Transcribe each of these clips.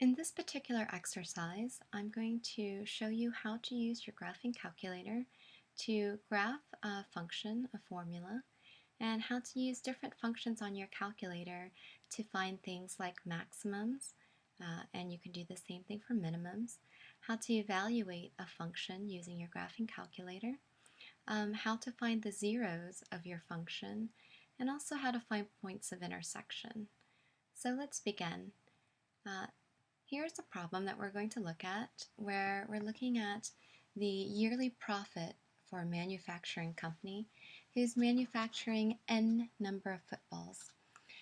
In this particular exercise, I'm going to show you how to use your graphing calculator to graph a function, a formula, and how to use different functions on your calculator to find things like maximums, and you can do the same thing for minimums, how to evaluate a function using your graphing calculator, how to find the zeros of your function, and also how to find points of intersection. So let's begin. Uh, Here's a problem that we're going to look at where we're looking at the yearly profit for a manufacturing company who's manufacturing n number of footballs.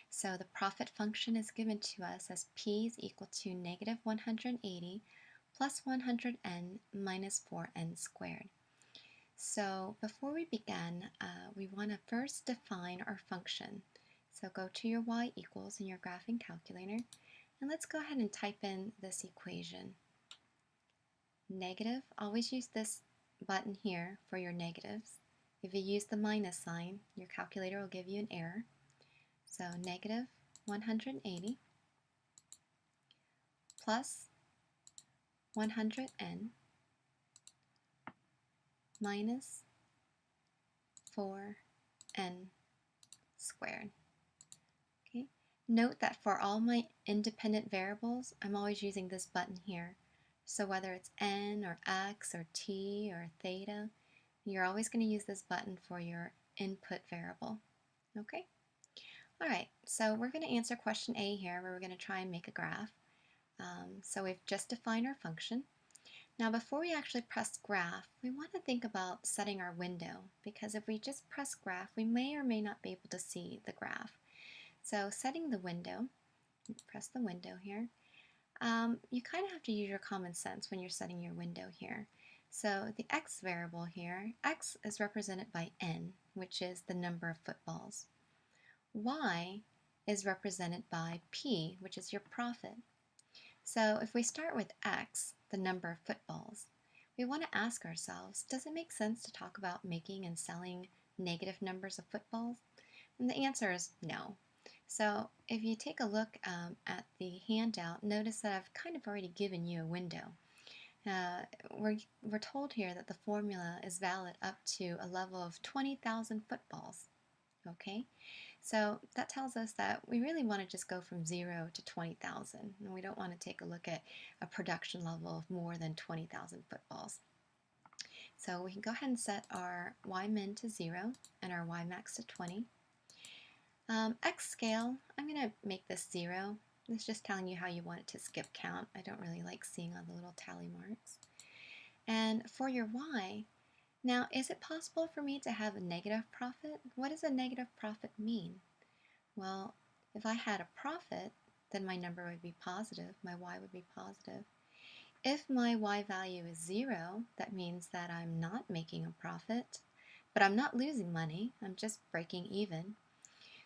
So the profit function is given to us as p is equal to negative 180 plus 100n minus 4n squared. So before we begin, we want to first define our function. So go to your y equals in your graphing calculator, and let's go ahead and type in this equation. Negative, always use this button here for your negatives. If you use the minus sign, your calculator will give you an error. So negative 180 plus 100n minus 4n squared. Okay. Note that for all my independent variables, I'm always using this button here. So whether it's n or x or t or theta, you're always going to use this button for your input variable. Okay? Alright, so we're going to answer question A here, where we're going to try and make a graph. So we've just defined our function. Now before we actually press graph, we want to think about setting our window, because if we just press graph, we may or may not be able to see the graph. So setting the window, press the window here, you kind of have to use your common sense when you're setting your window here. So the x variable here, x is represented by n, which is the number of footballs. Y is represented by p, which is your profit. So if we start with x, the number of footballs, we want to ask ourselves, does it make sense to talk about making and selling negative numbers of footballs? And the answer is no. So if you take a look at the handout, notice that I've kind of already given you a window. We're told here that the formula is valid up to a level of 20,000 footballs. Okay, so that tells us that we really want to just go from 0 to 20,000, and we don't want to take a look at a production level of more than 20,000 footballs. So we can go ahead and set our y min to 0 and our y max to 20. X scale, I'm going to make this 0. It's just telling you how you want it to skip count. I don't really like seeing all the little tally marks. And for your y, now is it possible for me to have a negative profit? What does a negative profit mean? Well, if I had a profit, then my number would be positive, my y would be positive. If my y value is 0, that means that I'm not making a profit, but I'm not losing money, I'm just breaking even.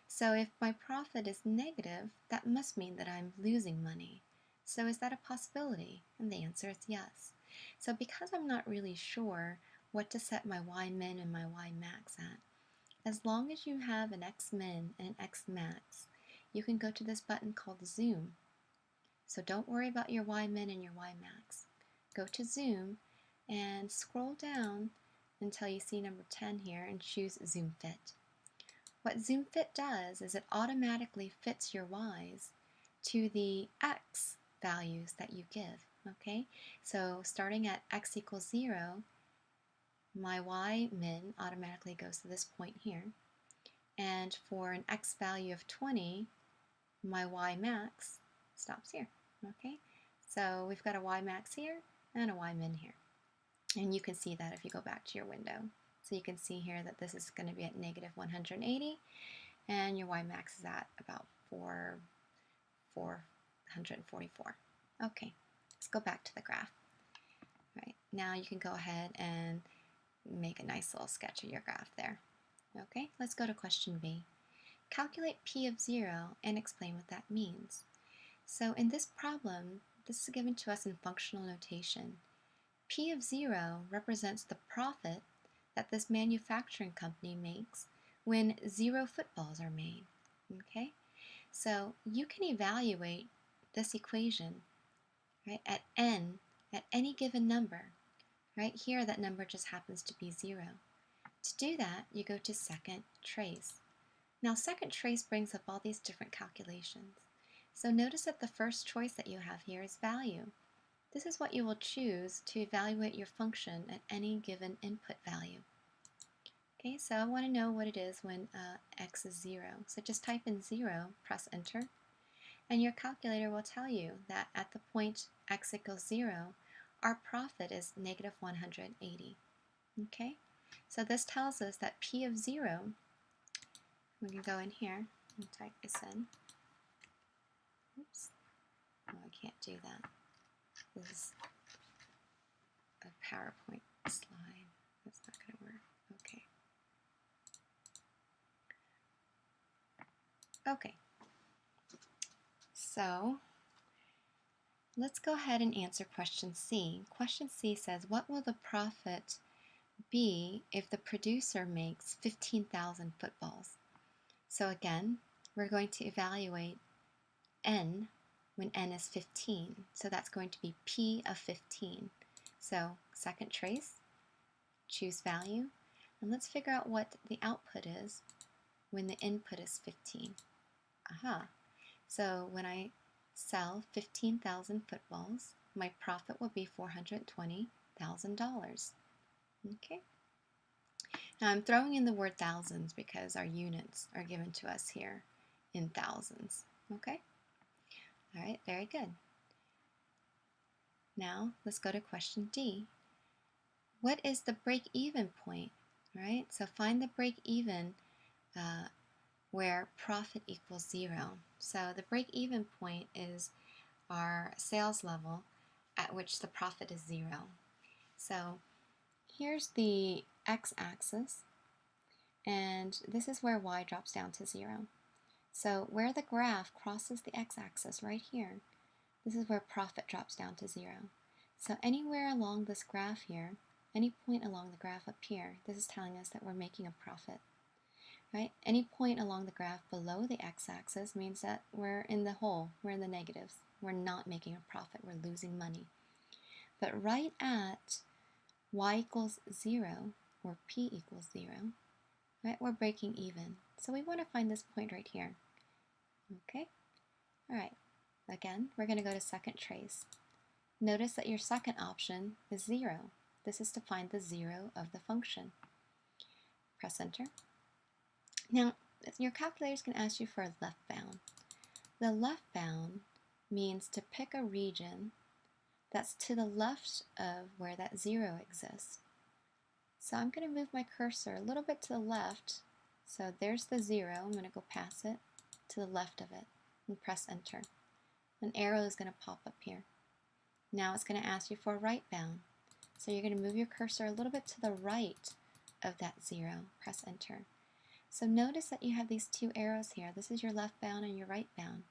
So if my profit is negative, that must mean that I'm losing money. So is that a possibility? And the answer is yes. So because I'm not really sure what to set my y min and my y max at, as long as you have an x min and an x max, you can go to this button called zoom. So don't worry about your y min and your y max. Go to zoom and scroll down until you see number 10 here and choose zoom fit. What zoom fit does is it automatically fits your y's to the x values that you give. Okay, so starting at x equals 0, my y min automatically goes to this point here. And for an x value of 20, my y max stops here. Okay, so we've got a y max here and a y min here. And you can see that if you go back to your window. So you can see here that this is going to be at negative 180, and your y max is at about 444. Okay, let's go back to the graph. All right, now you can go ahead and make a nice little sketch of your graph there. Okay, let's go to question B. Calculate p of 0 and explain what that means. So in this problem, this is given to us in functional notation. P of 0 represents the profit that this manufacturing company makes when 0 footballs are made. Okay, so you can evaluate this equation right, at n, at any given number. Right here, that number just happens to be 0. To do that, you go to second trace. Now, second trace brings up all these different calculations. So notice that the first choice that you have here is value. This is what you will choose to evaluate your function at any given input value. Okay, so I want to know what it is when x is 0. So just type in 0, press enter, and your calculator will tell you that at the point x equals 0, our profit is negative 180. Okay, so this tells us that P of 0, we can go in here and type this in. Oops, no, I can't do that. This is a PowerPoint slide. That's not going to work. Okay, so let's go ahead and answer question C. Question C says, what will the profit be if the producer makes 15,000 footballs? So again, we're going to evaluate n when n is 15. So that's going to be P of 15. So second trace, choose value, and let's figure out what the output is when the input is 15. Aha! So when I sell 15,000 footballs, my profit will be $420,000. Okay? Now I'm throwing in the word thousands because our units are given to us here in thousands. Okay? All right, very good. Now let's go to question D. What is the break-even point? All right, so find the break-even where profit equals 0. So the break-even point is our sales level at which the profit is 0. So here's the x-axis, and this is where y drops down to 0. So where the graph crosses the x-axis right here, this is where profit drops down to 0. So anywhere along this graph here, any point along the graph up here, this is telling us that we're making a profit. Right? Any point along the graph below the x-axis means that we're in the hole, we're in the negatives. We're not making a profit, we're losing money. But right at y equals 0, or p equals 0, right, we're breaking even. So we want to find this point right here. Okay? All right. Again, we're going to go to second trace. Notice that your second option is 0. This is to find the 0 of the function. Press enter. Now, your calculator is going to ask you for a left bound. The left bound means to pick a region that's to the left of where that 0 exists. So I'm going to move my cursor a little bit to the left. So there's the 0. I'm going to go past it to the left of it and press enter. An arrow is going to pop up here. Now it's going to ask you for a right bound. So you're going to move your cursor a little bit to the right of that 0. Press enter. So notice that you have these two arrows here. This is your left bound and your right bound.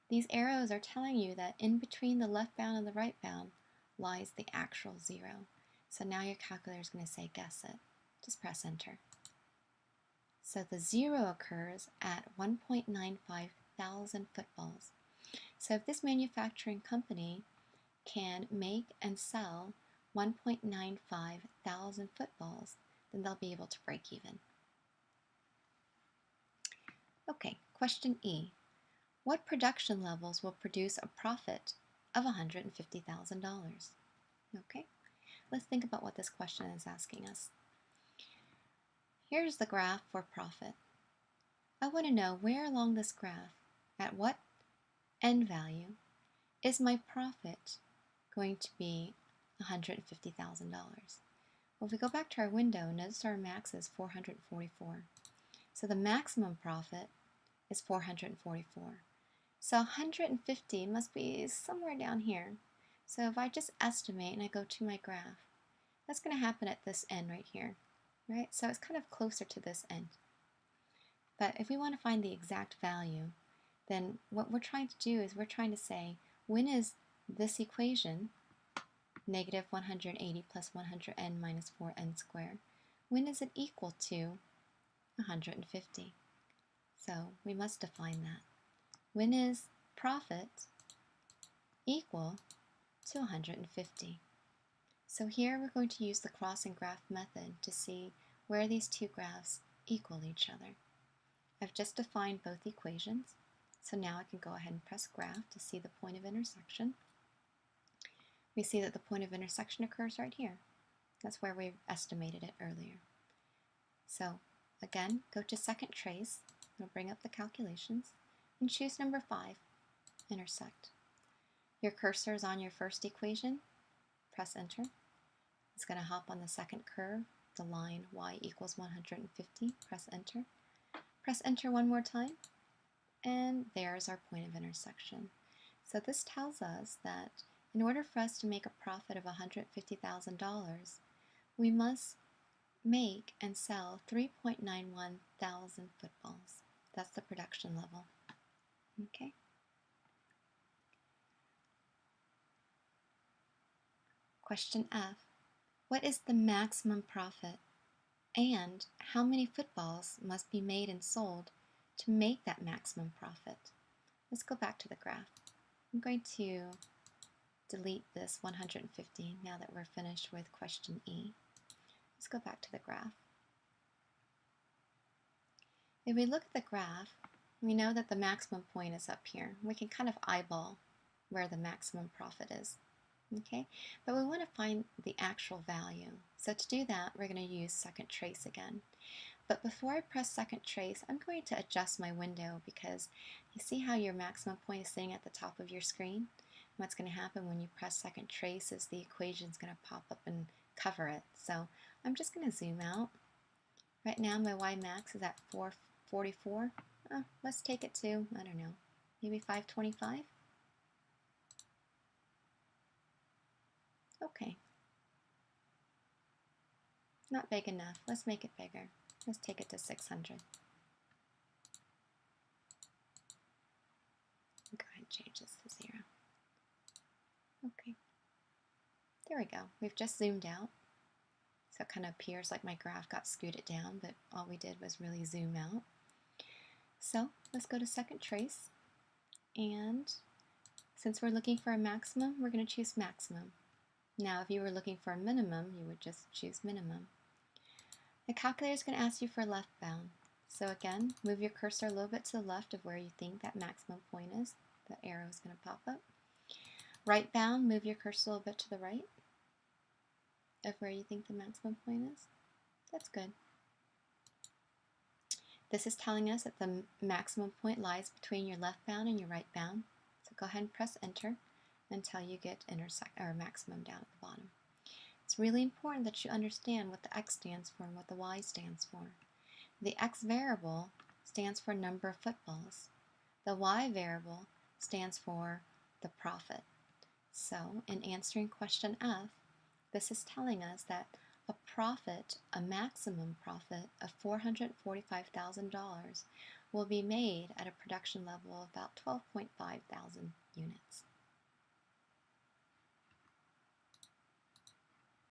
These arrows are telling you that in between the left bound and the right bound lies the actual 0. So now your calculator is going to say guess it. Just press enter. So the 0 occurs at 1.95 thousand footballs. So if this manufacturing company can make and sell 1.95 thousand footballs, then they'll be able to break even. Okay, question E. What production levels will produce a profit of $150,000? Okay, let's think about what this question is asking us. Here's the graph for profit. I want to know where along this graph, at what n value, is my profit going to be $150,000? Well, if we go back to our window, notice our max is 444. So the maximum profit is 444. So 150 must be somewhere down here. So if I just estimate and I go to my graph, that's going to happen at this end right here, right? So it's kind of closer to this end. But if we want to find the exact value, then what we're trying to do is we're trying to say, when is this equation, negative 180 plus 100n minus 4n squared, when is it equal to 150? So we must define that. When is profit equal to 150. So here we're going to use the crossing graph method to see where these two graphs equal each other. I've just defined both equations, so now I can go ahead and press graph to see the point of intersection. We see that the point of intersection occurs right here. That's where we estimated it earlier. So again, go to second trace, it'll bring up the calculations, and choose number 5, intersect. Your cursor is on your first equation, press enter. It's going to hop on the second curve, the line y equals 150, press enter. Press enter one more time, and there's our point of intersection. So this tells us that in order for us to make a profit of $150,000, we must make and sell 3.91 thousand footballs. That's the production level. Okay. Question F. What is the maximum profit? And how many footballs must be made and sold to make that maximum profit? Let's go back to the graph. I'm going to delete this 150 now that we're finished with question E. Let's go back to the graph. If we look at the graph, we know that the maximum point is up here. We can kind of eyeball where the maximum profit is. Okay, but we want to find the actual value. So to do that, we're going to use second trace again. But before I press second trace, I'm going to adjust my window because you see how your maximum point is sitting at the top of your screen? What's going to happen when you press second trace is the equation is going to pop up and cover it. So I'm just going to zoom out. Right now my Y max is at 444. Let's take it to, I don't know, maybe 525? Okay. Not big enough. Let's make it bigger. Let's take it to 600. Go ahead and change this to 0. Okay. There we go. We've just zoomed out. So it kind of appears like my graph got scooted down, but all we did was really zoom out. So let's go to second trace. And since we're looking for a maximum, we're going to choose maximum. Now, if you were looking for a minimum, you would just choose minimum. The calculator is going to ask you for left bound. So again, move your cursor a little bit to the left of where you think that maximum point is. The arrow is going to pop up. Right bound, move your cursor a little bit to the right of where you think the maximum point is. That's good. This is telling us that the maximum point lies between your left bound and your right bound. So go ahead and press enter until you get maximum down at the bottom. It's really important that you understand what the x stands for and what the y stands for. The x variable stands for number of footballs. The y variable stands for the profit. So in answering question F, this is telling us that a maximum profit of $445,000 will be made at a production level of about 12.5 thousand units.